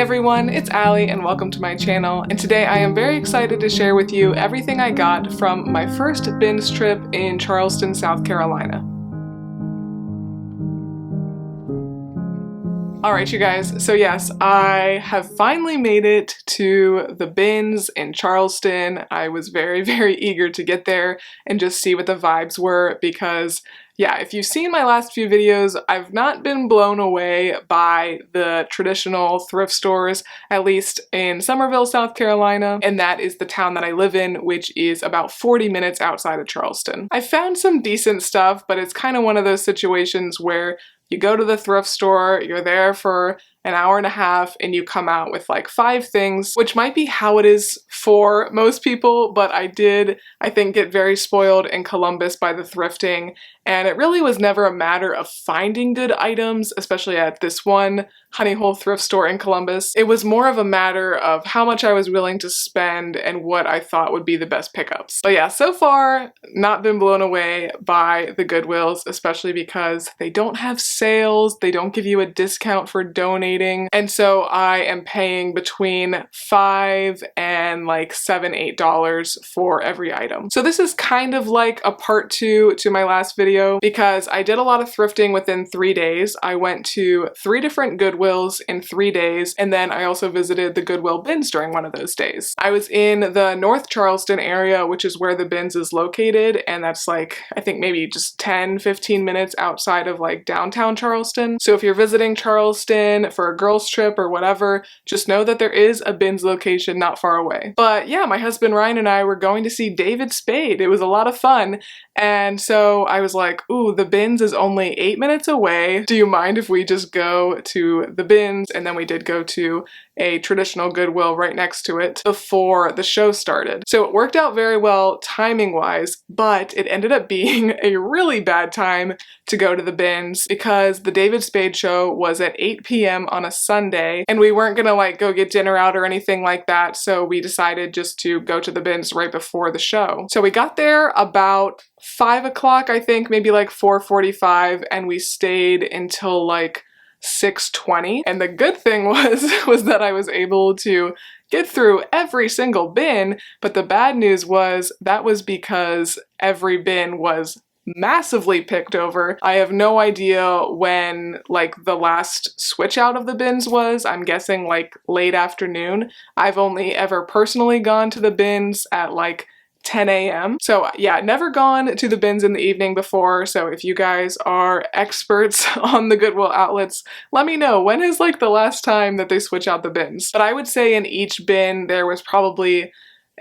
everyone, it's Allie and welcome to my channel, and today I am very excited to share with you everything I got from my first bins trip in Charleston, South Carolina. Alright you guys, so yes, I have finally made it to the bins in Charleston. I was very eager to get there and just see what the vibes were because yeah, if you've seen my last few videos, I've not been blown away by the traditional thrift stores, at least in Summerville, South Carolina, and that is the town that I live in, which is about 40 minutes outside of Charleston. I found some decent stuff, but it's kind of one of those situations where you go to the thrift store, you're there for an hour and a half, and you come out with like 5 things, which might be how it is for most people, but I think, get very spoiled in Columbus by the thrifting, and it really was never a matter of finding good items, especially at this one Honey Hole thrift store in Columbus. It was more of a matter of how much I was willing to spend and what I thought would be the best pickups. But yeah, so far, not been blown away by the Goodwills, especially because they don't have sales, they don't give you a discount for donating, and so I am paying between $5 and like $7, $8 for every item. So this is kind of like a part 2 to my last video because I did a lot of thrifting within 3 days. I went to 3 different Goodwills in 3 days, and then I also visited the Goodwill bins during one of those days. I was in the North Charleston area, which is where the bins is located, and that's like, I think maybe just 10-15 minutes outside of like downtown Charleston. So if you're visiting Charleston for a girls trip or whatever, just know that there is a bins location not far away. But yeah, my husband Ryan and I were going to see David Spade. It was a lot of fun, and so I was like, ooh, the bins is only 8 minutes away. Do you mind if we just go to the bins? And then we did go to a traditional Goodwill right next to it before the show started. So it worked out very well timing wise, but it ended up being a really bad time to go to the bins because the David Spade show was at 8 p.m. on a Sunday, and we weren't gonna like go get dinner out or anything like that, so we decided just to go to the bins right before the show. So we got there about 5 o'clock, I think, maybe like 4:45, and we stayed until like 6:20. And the good thing was that I was able to get through every single bin, but the bad news was that was because every bin was massively picked over. I have no idea when like the last switch out of the bins was. I'm guessing like late afternoon. I've only ever personally gone to the bins at like 10 a.m. So yeah, never gone to the bins in the evening before, so if you guys are experts on the Goodwill outlets, let me know, when is like the last time that they switch out the bins? But I would say in each bin there was probably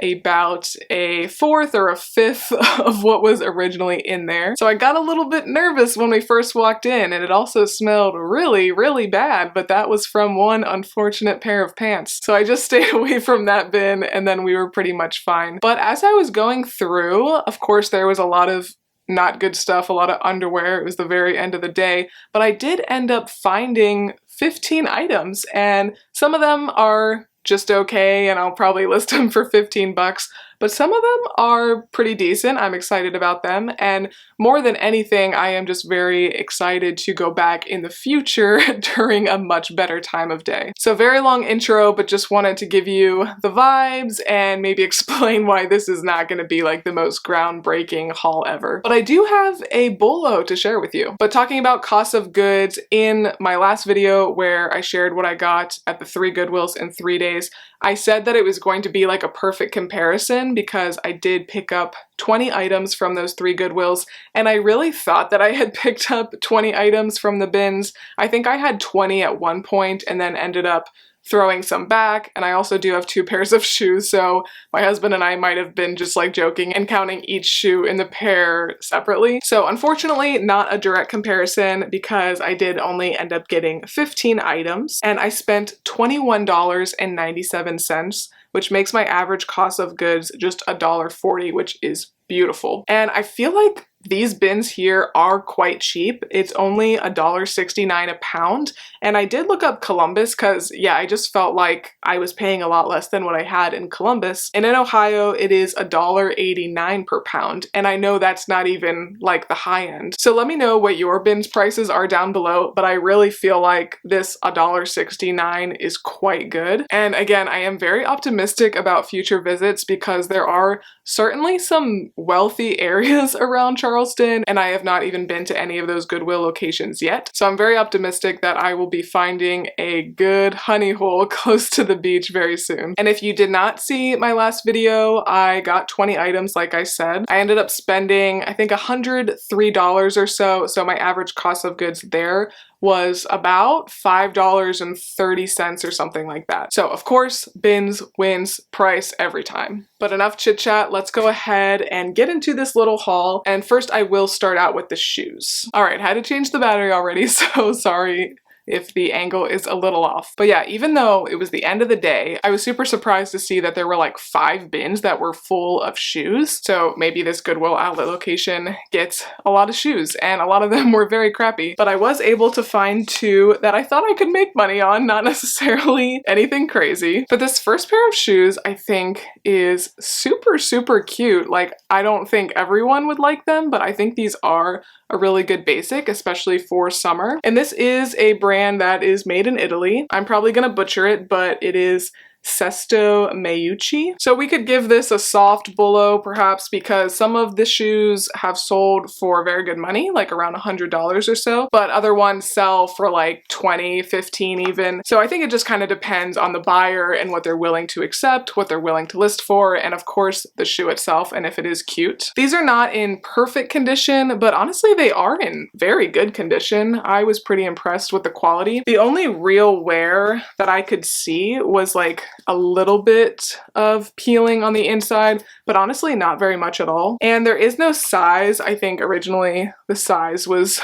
about a 4th or a 5th of what was originally in there. So I got a little bit nervous when we first walked in, and it also smelled really bad, but that was from one unfortunate pair of pants. So I just stayed away from that bin, and then we were pretty much fine. But as I was going through, of course there was a lot of not good stuff, a lot of underwear. It was the very end of the day, but I did end up finding 15 items, and some of them are just okay, and I'll probably list them for 15 bucks, but some of them are pretty decent. I'm excited about them, and more than anything, I am just very excited to go back in the future during a much better time of day. So very long intro, but just wanted to give you the vibes and maybe explain why this is not going to be like the most groundbreaking haul ever. But I do have a bolo to share with you. But talking about cost of goods, in my last video where I shared what I got at the 3 Goodwills in 3 days, I said that it was going to be like a perfect comparison because I did pick up 20 items from those 3 Goodwills, and I really thought that I had picked up 20 items from the bins. I think I had 20 at one point and then ended up throwing some back, and I also do have 2 pairs of shoes, so my husband and I might have been just like joking and counting each shoe in the pair separately. So unfortunately, not a direct comparison because I did only end up getting 15 items, and I spent $21.97, which makes my average cost of goods just $1.40, which is beautiful. And I feel like these bins here are quite cheap. It's only $1.69 a pound. And I did look up Columbus because, yeah, I just felt like I was paying a lot less than what I had in Columbus. And in Ohio, it is $1.89 per pound. And I know that's not even like the high end. So let me know what your bins prices are down below, but I really feel like this $1.69 is quite good. And again, I am very optimistic about future visits because there are certainly some wealthy areas around Charleston, and I have not even been to any of those Goodwill locations yet. So I'm very optimistic that I will be finding a good honey hole close to the beach very soon. And if you did not see my last video, I got 20 items like I said. I ended up spending, I think, $103 or so, so my average cost of goods there was about $5.30 or something like that. So of course, bins wins price every time. But enough chit chat, let's go ahead and get into this little haul. And first I will start out with the shoes. All right, had to change the battery already, so sorry if the angle is a little off. But yeah, even though it was the end of the day, I was super surprised to see that there were like 5 bins that were full of shoes. So maybe this Goodwill outlet location gets a lot of shoes, and a lot of them were very crappy. But I was able to find 2 that I thought I could make money on, not necessarily anything crazy. But this first pair of shoes I think is super, super cute. Like, I don't think everyone would like them, but I think these are a really good basic, especially for summer. And this is a brand that is made in Italy. I'm probably gonna butcher it, but it is Sesto Meucci. So we could give this a soft bullo perhaps because some of the shoes have sold for very good money, like around $100 or so, but other ones sell for like 20, 15 even. So I think it just kind of depends on the buyer and what they're willing to accept, what they're willing to list for, and of course the shoe itself and if it is cute. These are not in perfect condition, but honestly they are in very good condition. I was pretty impressed with the quality. The only real wear that I could see was like a little bit of peeling on the inside, but honestly not very much at all. And there is no size. I think originally the size was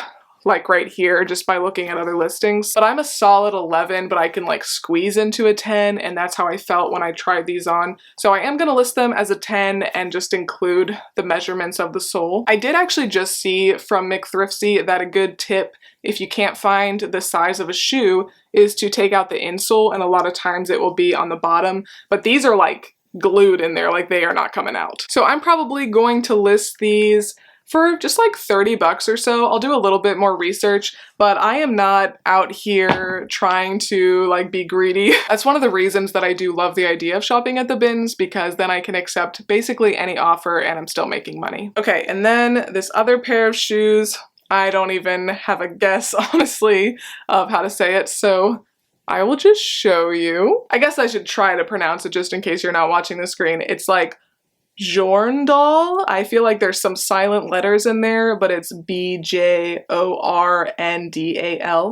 like right here just by looking at other listings, but I'm a solid 11, but I can like squeeze into a 10, and that's how I felt when I tried these on. So I am gonna list them as a 10 and just include the measurements of the sole. I did actually just see from McThriftsy that a good tip if you can't find the size of a shoe is to take out the insole, and a lot of times it will be on the bottom, but these are like glued in there, like they are not coming out. So I'm probably going to list these for just like 30 bucks or so. I'll do a little bit more research, but I am not out here trying to like be greedy. That's one of the reasons that I do love the idea of shopping at the bins, because then I can accept basically any offer and I'm still making money. Okay, and then this other pair of shoes, I don't even have a guess, honestly, of how to say it, so I will just show you. I guess I should try to pronounce it just in case you're not watching the screen. It's like Bjorndal. I feel like there's some silent letters in there, but it's Bjorndal.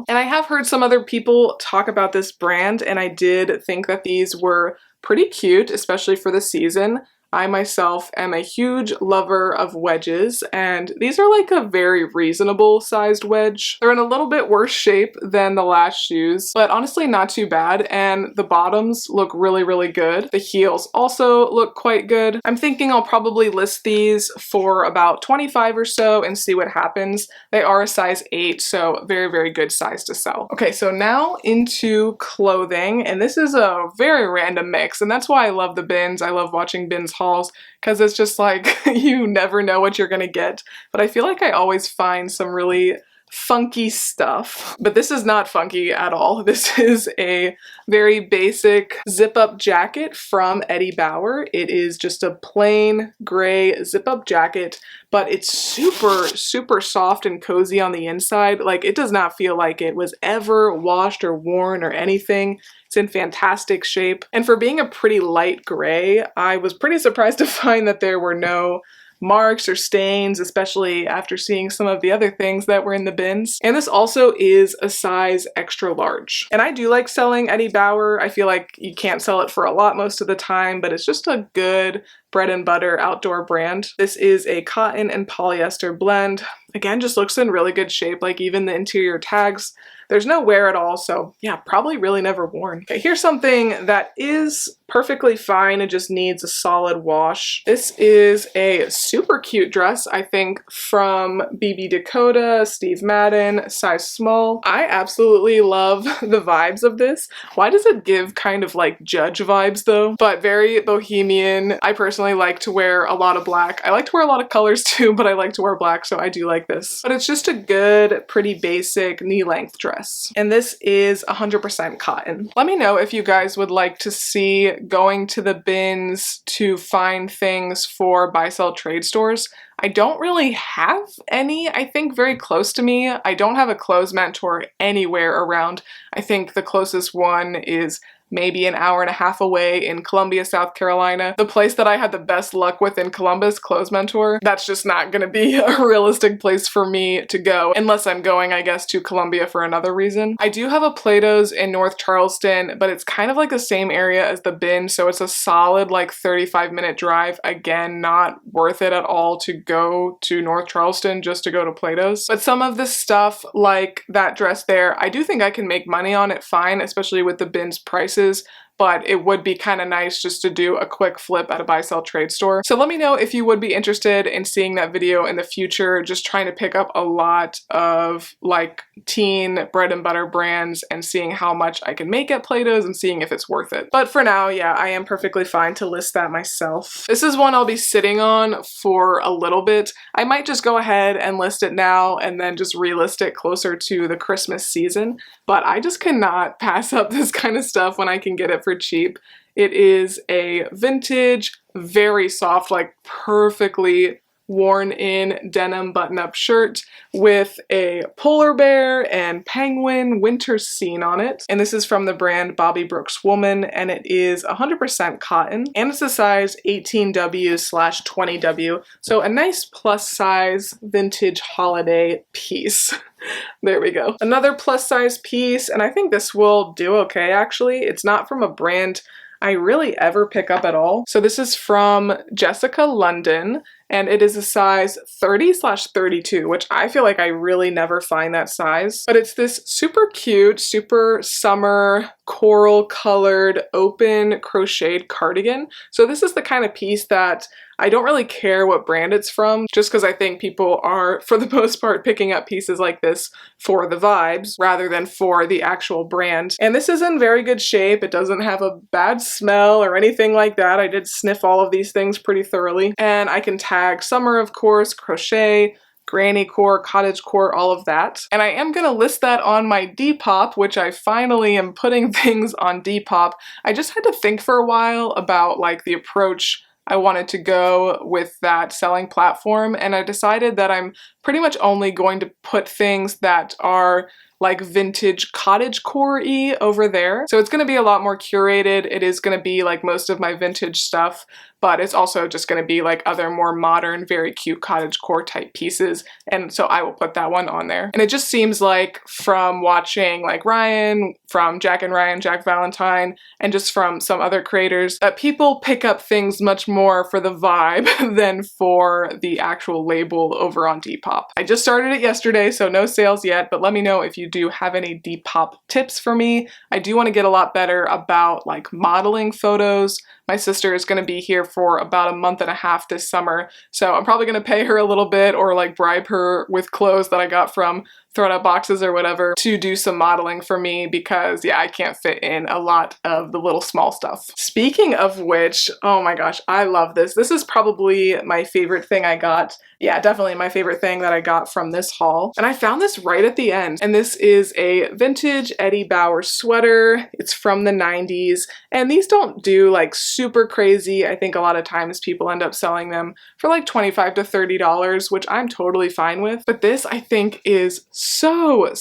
And I have heard some other people talk about this brand, and I did think that these were pretty cute, especially for the season. I myself am a huge lover of wedges, and these are like a very reasonable sized wedge. They're in a little bit worse shape than the last shoes, but honestly not too bad, and the bottoms look really, really good. The heels also look quite good. I'm thinking I'll probably list these for about 25 or so and see what happens. They are a size 8, so very, very good size to sell. Okay, so now into clothing, and this is a very random mix, and that's why I love the bins. I love watching bins hauls because it's just like you never know what you're gonna get, but I feel like I always find some really funky stuff. But this is not funky at all. This is a very basic zip-up jacket from Eddie Bauer. It is just a plain gray zip-up jacket, but it's super, super soft and cozy on the inside. Like, it does not feel like it was ever washed or worn or anything. It's in fantastic shape. And for being a pretty light gray, I was pretty surprised to find that there were no marks or stains, especially after seeing some of the other things that were in the bins. And this also is a size extra large. And I do like selling Eddie Bauer. I feel like you can't sell it for a lot most of the time, but it's just a good bread and butter outdoor brand. This is a cotton and polyester blend. Again, just looks in really good shape, like even the interior tags. There's no wear at all, so yeah, probably really never worn. Okay, here's something that is perfectly fine. It just needs a solid wash. This is a super cute dress, I think, from BB Dakota, Steve Madden, size small. I absolutely love the vibes of this. Why does it give kind of like Judge vibes though? But very bohemian. I personally like to wear a lot of black. I like to wear a lot of colors too, but I like to wear black, so I do like this. But it's just a good, pretty basic knee-length dress. And this is 100% cotton. Let me know if you guys would like to see going to the bins to find things for buy-sell trade stores. I don't really have any, I think, very close to me. I don't have a clothes mentor anywhere around. I think the closest one is maybe an hour and a half away in Columbia, South Carolina. The place that I had the best luck with in Columbus, Clothes Mentor, that's just not gonna be a realistic place for me to go unless I'm going, I guess, to Columbia for another reason. I do have a Plato's in North Charleston, but it's kind of like the same area as the bin, so it's a solid like 35-minute drive. Again, not worth it at all to go to North Charleston just to go to Plato's. But some of this stuff, like that dress there, I do think I can make money on it fine, especially with the bin's prices. But it would be kind of nice just to do a quick flip at a buy-sell trade store. So let me know if you would be interested in seeing that video in the future, just trying to pick up a lot of like teen bread and butter brands and seeing how much I can make at Plato's and seeing if it's worth it. But for now, yeah, I am perfectly fine to list that myself. This is one I'll be sitting on for a little bit. I might just go ahead and list it now and then just relist it closer to the Christmas season. But I just cannot pass up this kind of stuff when I can get it for cheap. It is a vintage, very soft, like perfectly worn in denim button-up shirt with a polar bear and penguin winter scene on it. And this is from the brand Bobby Brooks Woman, and it is 100% cotton, and it's a size 18W/20W. So a nice plus size vintage holiday piece. There we go. Another plus size piece, and I think this will do okay actually. It's not from a brand I really ever pick up at all. So this is from Jessica London, and it is a size 30/32, which I feel like I really never find that size. But it's this super cute, super summer, coral colored, open crocheted cardigan. So this is the kind of piece that I don't really care what brand it's from, just because I think people are, for the most part, picking up pieces like this for the vibes rather than for the actual brand. And this is in very good shape. It doesn't have a bad smell or anything like that. I did sniff all of these things pretty thoroughly. And I can tag summer, of course, crochet, granny core, cottage core, all of that. And I am gonna list that on my Depop, which I finally am putting things on Depop. I just had to think for a while about like the approach I wanted to go with that selling platform, and I decided that I'm pretty much only going to put things that are like vintage cottage core-y over there. So it's going to be a lot more curated. It is going to be like most of my vintage stuff, but it's also just going to be like other more modern, very cute cottage core type pieces. And so I will put that one on there. And it just seems like from watching like Ryan, from Jack and Ryan, Jack Valentine, and just from some other creators, that people pick up things much more for the vibe than for the actual label over on Depop. I just started it yesterday, so no sales yet, but let me know if you do have any Depop tips for me. I do want to get a lot better about like modeling photos. My sister is going to be here for about a month and a half this summer, so I'm probably going to pay her a little bit or like bribe her with clothes that I got from thrown out boxes or whatever to do some modeling for me, because yeah, I can't fit in a lot of the little small stuff. Speaking of which, oh my gosh, I love this. This is probably my favorite thing I got. Yeah, definitely my favorite thing that I got from this haul. And I found this right at the end. And this is a vintage Eddie Bauer sweater. It's from the 90s. And these don't do like super crazy. I think a lot of times people end up selling them for like $25 to $30, which I'm totally fine with. But this I think is so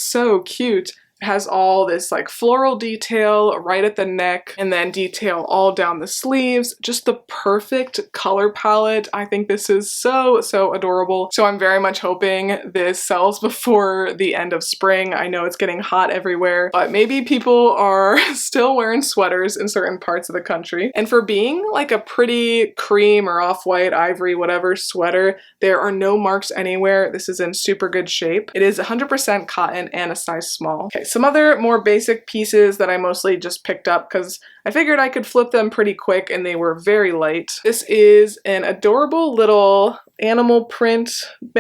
cute. It has all this like floral detail right at the neck and then detail all down the sleeves. Just the perfect color palette. I think this is so adorable. So I'm very much hoping this sells before the end of spring. I know it's getting hot everywhere, but maybe people are still wearing sweaters in certain parts of the country. And for being like a pretty cream or off-white, ivory, whatever sweater, there are no marks anywhere. This is in super good shape. It is 100% cotton and a size small. Okay, some other more basic pieces that I mostly just picked up because I figured I could flip them pretty quick and they were very light. This is an adorable little animal print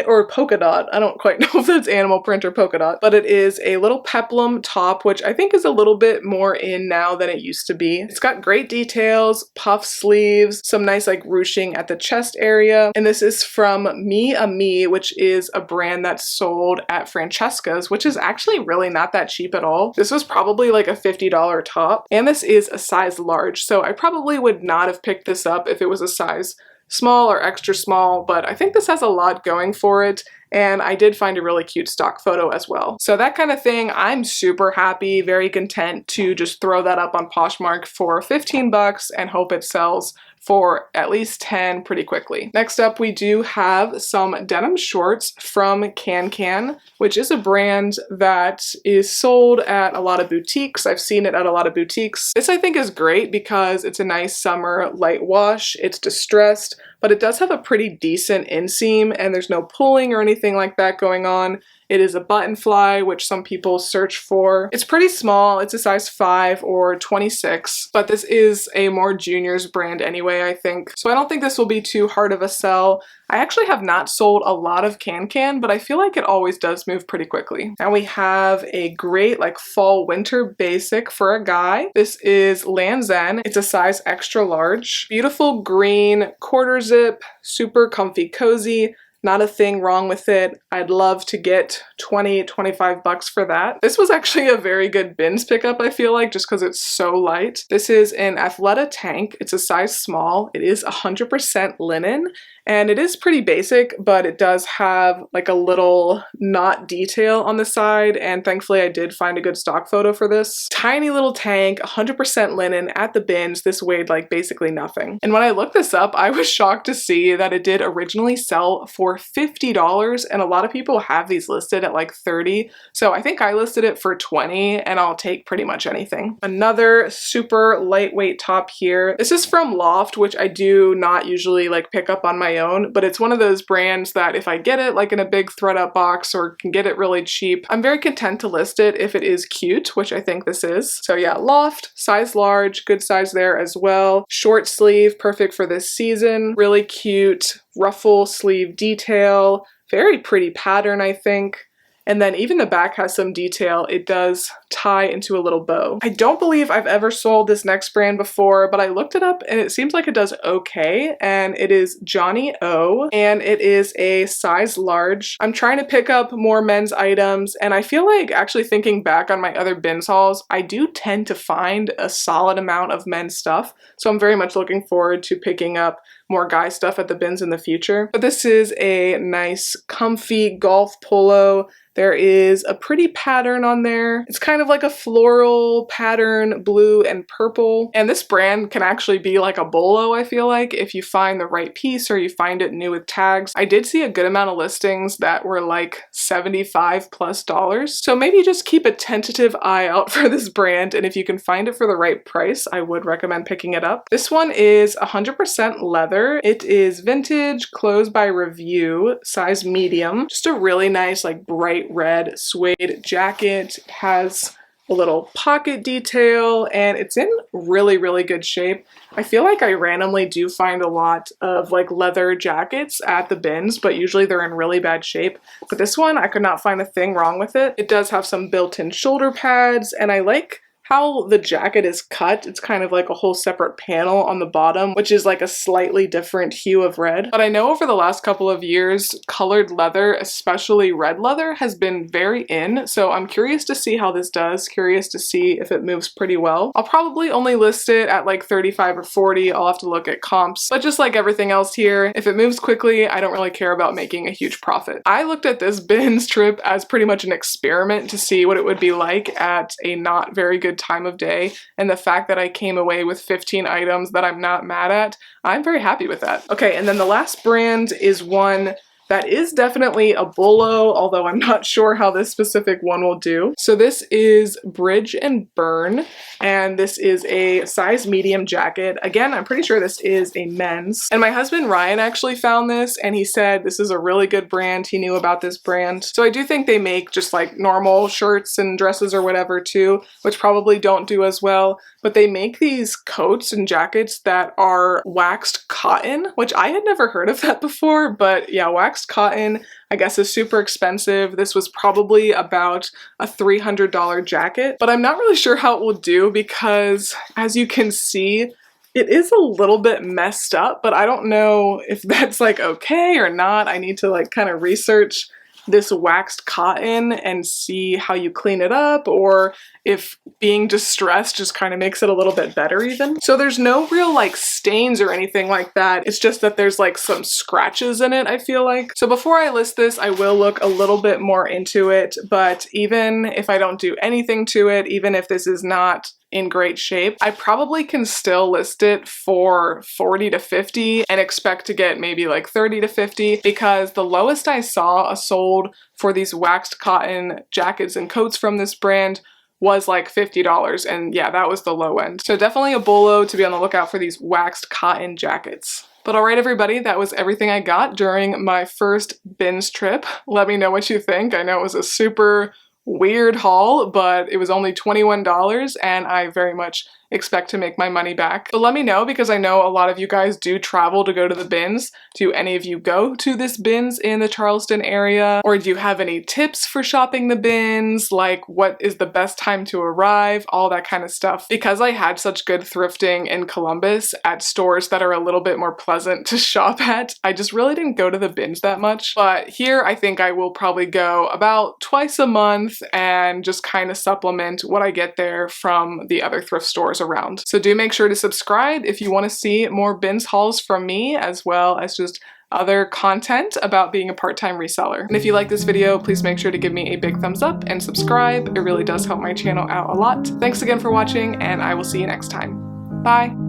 or polka dot. I don't quite know if it's animal print or polka dot, but it is a little peplum top, which I think is a little bit more in now than it used to be. It's got great details, puff sleeves, some nice like ruching at the chest area, and this is from Me a Me, which is a brand that's sold at Francesca's, which is actually really not that cheap at all. This was probably like a $50 top, and this is a size large, so I probably would not have picked this up if it was a size small or extra small, but I think this has a lot going for it, and I did find a really cute stock photo as well. So that kind of thing, I'm super happy, very content to just throw that up on Poshmark for 15 bucks and hope it sells for at least 10 pretty quickly. Next up, we do have some denim shorts from KanCan, which is a brand that is sold at a lot of boutiques. I've seen it at a lot of boutiques. This I think is great because it's a nice summer light wash. It's distressed, but it does have a pretty decent inseam and there's no pulling or anything like that going on. It is a button fly, which some people search for. It's pretty small. It's a size 5 or 26, but this is a more juniors brand anyway, I think. So I don't think this will be too hard of a sell. I actually have not sold a lot of KanCan, but I feel like it always does move pretty quickly. Now we have a great like fall winter basic for a guy. This is Lanzen. It's a size extra large. Beautiful green quarter zip, super comfy, cozy. Not a thing wrong with it. I'd love to get 20, 25 bucks for that. This was actually a very good bins pickup, I feel like, just because it's so light. This is an Athleta tank. It's a size small. It is 100% linen. And it is pretty basic, but it does have like a little knot detail on the side, and thankfully I did find a good stock photo for this. Tiny little tank, 100% linen at the bins. This weighed like basically nothing. And when I looked this up, I was shocked to see that it did originally sell for $50, and a lot of people have these listed at like $30. So I think I listed it for $20, and I'll take pretty much anything. Another super lightweight top here. This is from Loft, which I do not usually like pick up on my own, but it's one of those brands that if I get it like in a big ThredUp box or can get it really cheap, I'm very content to list it if it is cute, which I think this is. So yeah, Loft, size large, good size there as well. Short sleeve, perfect for this season. Really cute ruffle sleeve detail, very pretty pattern, I think. And then even the back has some detail. It does tie into a little bow. I don't believe I've ever sold this next brand before, but I looked it up and it seems like it does okay. And it is Johnny O, and it is a size large. I'm trying to pick up more men's items, and I feel like actually thinking back on my other bins hauls, I do tend to find a solid amount of men's stuff. So I'm very much looking forward to picking up more guy stuff at the bins in the future. But this is a nice, comfy golf polo. There is a pretty pattern on there. It's kind of like a floral pattern, blue and purple. And this brand can actually be like a bolo, I feel like, if you find the right piece or you find it new with tags. I did see a good amount of listings that were like $75+. So maybe just keep a tentative eye out for this brand, and if you can find it for the right price, I would recommend picking it up. This one is 100% leather. It is vintage, clothes by review, size medium. Just a really nice like bright red suede jacket. It has a little pocket detail and it's in really, really good shape. I feel like I randomly do find a lot of like leather jackets at the bins, but usually they're in really bad shape. But this one, I could not find a thing wrong with it. It does have some built-in shoulder pads, and I like how the jacket is cut. It's kind of like a whole separate panel on the bottom, which is like a slightly different hue of red. But I know over the last couple of years, colored leather, especially red leather, has been very in. So I'm curious to see how this does, curious to see if it moves pretty well. I'll probably only list it at like 35 or 40. I'll have to look at comps. But just like everything else here, if it moves quickly, I don't really care about making a huge profit. I looked at this bins trip as pretty much an experiment to see what it would be like at a not very good time of day, and the fact that I came away with 15 items that I'm not mad at, I'm very happy with that. Okay, and then the last brand is one that is definitely a bolo, although I'm not sure how this specific one will do. So this is Bridge and Burn, and this is a size medium jacket. Again, I'm pretty sure this is a men's. And my husband Ryan actually found this, and he said this is a really good brand. He knew about this brand. So I do think they make just like normal shirts and dresses or whatever too, which probably don't do as well. But they make these coats and jackets that are waxed cotton, which I had never heard of that before, but yeah, waxed cotton, I guess, is super expensive. This was probably about a $300 jacket, but I'm not really sure how it will do because, as you can see, it is a little bit messed up, but I don't know if that's like okay or not. I need to like kind of research this waxed cotton and see how you clean it up, or if being distressed just kind of makes it a little bit better even. So there's no real like stains or anything like that. It's just that there's like some scratches in it, I feel like. So before I list this, I will look a little bit more into it, but even if I don't do anything to it, even if this is not in great shape, I probably can still list it for 40 to 50 and expect to get maybe like 30 to 50, because the lowest I saw sold for these waxed cotton jackets and coats from this brand was like $50, and yeah, that was the low end. So definitely a bolo to be on the lookout for these waxed cotton jackets. But alright everybody, that was everything I got during my first bins trip. Let me know what you think. I know it was a super weird haul, but it was only $21 and I very much expect to make my money back. But let me know, because I know a lot of you guys do travel to go to the bins. Do any of you go to this bins in the Charleston area? Or do you have any tips for shopping the bins? Like, what is the best time to arrive? All that kind of stuff. Because I had such good thrifting in Columbus at stores that are a little bit more pleasant to shop at, I just really didn't go to the bins that much. But here I think I will probably go about twice a month and just kind of supplement what I get there from the other thrift stores around. So do make sure to subscribe if you want to see more bins hauls from me, as well as just other content about being a part-time reseller. And if you like this video, please make sure to give me a big thumbs up and subscribe. It really does help my channel out a lot. Thanks again for watching, and I will see you next time. Bye!